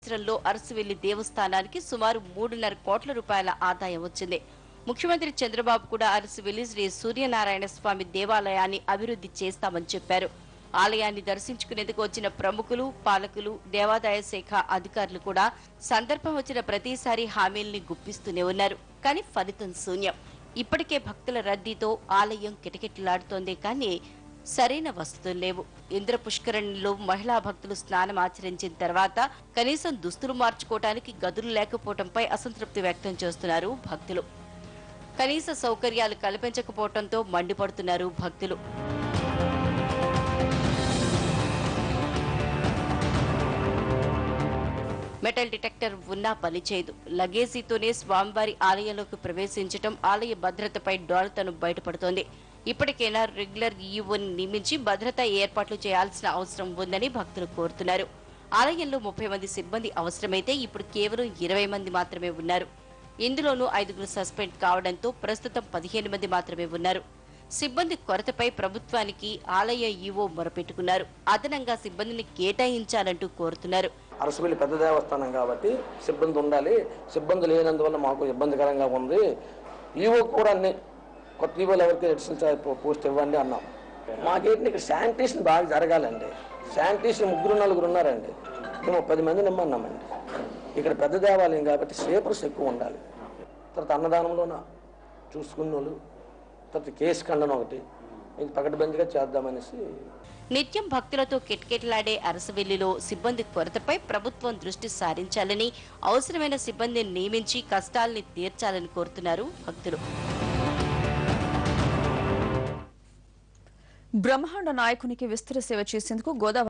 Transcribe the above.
సంవత్సరంలో అరసువెల్లి దేవస్థానానికి సుమారు 3.5 కోట్ల రూపాయల ఆదాయం వచ్చింది. ముఖ్యమంత్రి చంద్రబాబు కూడా అరసువెల్లి శ్రీ సూర్యనారాయణ స్వామి దేవాలయాన్ని అభివృద్ధి చేస్తామని చెప్పారు. ఆలయాన్ని దర్శించుకునేందుకు వచ్చిన ప్రముఖులు, పాలకులు, దేవాదాయ శాఖ అధికారులు కూడా సందర్భం వచ్చిన ప్రతిసారి హామీల్ని గుప్పిస్తూనే ఉన్నారు. కానీ ఫలితం శూన్యం. ఇప్పటికే భక్తుల రద్దీతో ఆలయం కిటకిటలాడుతోందే కానీ సరైన వసతులు లేవు. ఇంద్ర పుష్కరిణిలో మహిళా భక్తులు స్నానం ఆచరించిన తర్వాత కనీసం దుస్తులు మార్చుకోవడానికి గదులు లేకపోవడంపై అసంతృప్తి వ్యక్తం చేస్తున్నారు భక్తులు. కనీస సౌకర్యాలు కల్పించకపోవడంతో మండిపడుతున్నారు భక్తులు. మెటల్ డిటెక్టర్ ఉన్నా పనిచేయదు. లగేజీతోనే స్వామివారి ఆలయంలోకి ప్రవేశించడం ఆలయ భద్రతపై డోలతను బయటపడుతోంది. ఇప్పటికైనా రెగ్యులర్ ఈవోని నియమించి భద్రతా ఏర్పాట్లు చేయాల్సిన అవసరం ఉందని భక్తులు కోరుతున్నారు. ఆలయంలో 30 మంది సిబ్బంది అవసరమైతే ఇప్పుడు కేవలం 20 మంది మాత్రమే ఉన్నారు. ఇందులోనూ 5 సస్పెండ్ కావడంతో ప్రస్తుతం 15 మంది మాత్రమే ఉన్నారు. సిబ్బంది కొరతపై ప్రభుత్వానికి ఆలయ ఈవో మొరపెట్టుకున్నారు. అదనంగా సిబ్బందిని కేటాయించాలంటూ కోరుతున్నారు. అరసువెల్లి పెద్ద దేవస్థానం కాబట్టి సిబ్బంది ఉండాలి. సిబ్బంది లేనందువల్ల మాకు ఇబ్బందికరంగా ఉంది. ఈవో కూడా కొత్త ఈవోలు ఎవరికి అడిషనల్ పోస్ట్ ఇవ్వండి అన్నాం. మాకేంటి ఇక్కడ శానిటేషన్ బాగా జరగాలండి. శానిటేషన్ 3-4 ఉన్నారండి. మేము 10 మందిని ఇమ్మన్నామండి. ఇక్కడ పెద్ద దేవాలయం కాబట్టి సేపర్స్ ఎక్కువ ఉండాలి. తర్వాత అన్నదానంలోన చూసుకున్న వాళ్ళు, తర్వాత కేసు ఖండన ఒకటి ఇది పకడ్బందీగా చేద్దామనేసి. నిత్యం భక్తులతో కిటకిటలాడే అరసవెల్లిలో సిబ్బంది కొరతపై ప్రభుత్వం దృష్టి సారించాలని, అవసరమైన సిబ్బందిని నియమించి కష్టాల్ని తీర్చాలని కోరుతున్నారు భక్తులు. బ్రహ్మాండ నాయకునికి విస్తృత సేవ చేసేందుకు గోదావరి